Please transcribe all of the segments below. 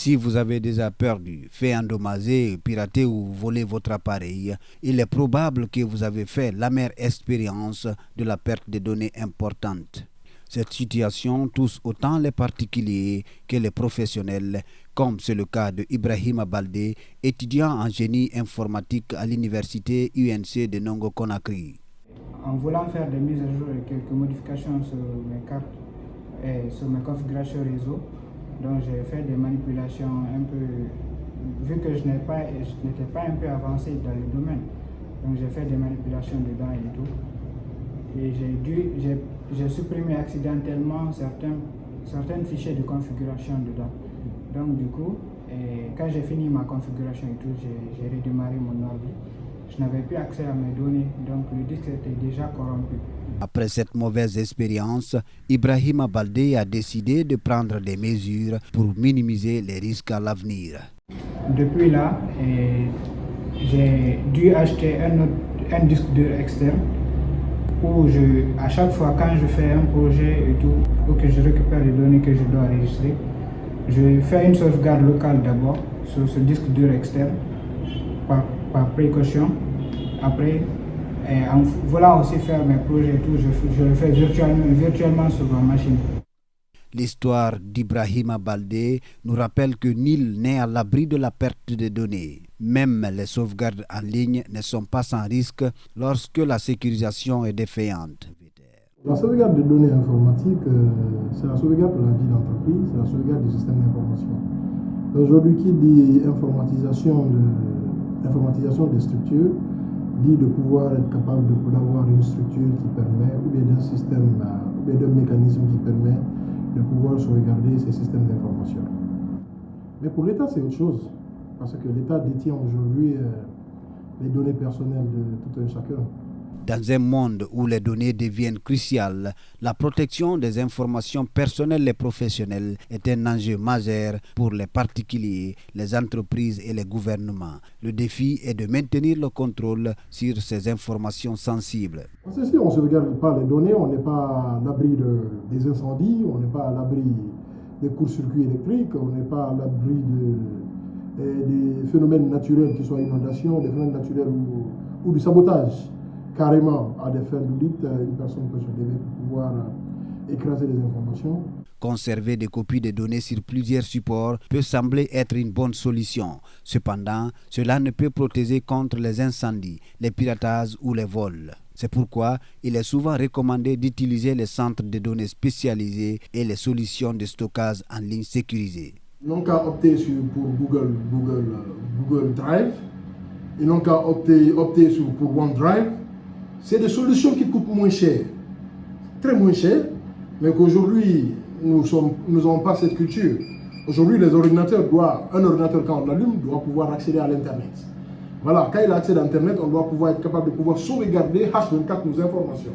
Si vous avez déjà perdu, fait endommager, pirater ou voler votre appareil, il est probable que vous avez fait l'amère expérience de la perte de données importantes. Cette situation touche autant les particuliers que les professionnels, comme c'est le cas de Ibrahima Baldé, étudiant en génie informatique à l'université UNC de Nongo Conakry. En voulant faire des mises à jour et quelques modifications sur mes cartes et sur mes configurations réseau, donc j'ai fait des manipulations un peu, vu que je n'étais pas un peu avancé dans le domaine, donc j'ai fait des manipulations dedans et tout. Et j'ai supprimé accidentellement certains fichiers de configuration dedans. Donc du coup, quand j'ai fini ma configuration et tout, j'ai redémarré mon ordi. Je n'avais plus accès à mes données, donc le disque était déjà corrompu. Après cette mauvaise expérience, Ibrahima Baldé a décidé de prendre des mesures pour minimiser les risques à l'avenir. Depuis là, j'ai dû acheter un disque dur externe où à chaque fois quand je fais un projet et tout, ou que je récupère les données que je dois enregistrer, je fais une sauvegarde locale d'abord sur ce disque dur externe par précaution. Après, en voulant aussi faire mes projets et tout, je le fais virtuellement sur ma machine. L'histoire d'Ibrahima Baldé nous rappelle que nul n'est à l'abri de la perte de données. Même les sauvegardes en ligne ne sont pas sans risque lorsque la sécurisation est défaillante. La sauvegarde des données informatiques, c'est la sauvegarde de la vie d'entreprise, c'est la sauvegarde du système d'information. Aujourd'hui, qui dit informatisation des structures, dit de pouvoir être capable d'avoir une structure qui permet, ou bien d'un système, ou bien d'un mécanisme qui permet de pouvoir sauvegarder ces systèmes d'information. Mais pour l'État, c'est autre chose, parce que l'État détient aujourd'hui les données personnelles de tout un chacun. Dans un monde où les données deviennent cruciales, la protection des informations personnelles et professionnelles est un enjeu majeur pour les particuliers, les entreprises et les gouvernements. Le défi est de maintenir le contrôle sur ces informations sensibles. Parce que si on ne sauvegarde pas les données, on n'est pas à l'abri des incendies, on n'est pas à l'abri des courts-circuits électriques, on n'est pas à l'abri des phénomènes naturels qui soient inondations, des phénomènes naturels ou du sabotage. Carrément, à des fins d'audit, une personne peut se lever pour pouvoir écraser les informations. Conserver des copies de données sur plusieurs supports peut sembler être une bonne solution. Cependant, cela ne peut protéger contre les incendies, les piratages ou les vols. C'est pourquoi il est souvent recommandé d'utiliser les centres de données spécialisés et les solutions de stockage en ligne sécurisées. Ils n'ont qu'à opter pour Google Drive, ils n'ont qu'à opter pour OneDrive. C'est des solutions qui coûtent moins cher, très moins cher, mais qu'aujourd'hui, nous n'avons pas cette culture. Aujourd'hui, un ordinateur, quand on l'allume, doit pouvoir accéder à l'Internet. Voilà, quand il accède à l'Internet, on doit pouvoir être capable de pouvoir sauvegarder H24 nos informations.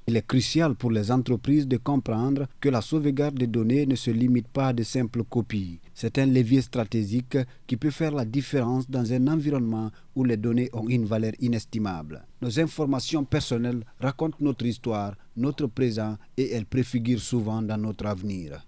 Il est crucial pour les entreprises de comprendre que la sauvegarde des données ne se limite pas à de simples copies. C'est un levier stratégique qui peut faire la différence dans un environnement où les données ont une valeur inestimable. Nos informations personnelles racontent notre histoire, notre présent et elles préfigurent souvent dans notre avenir.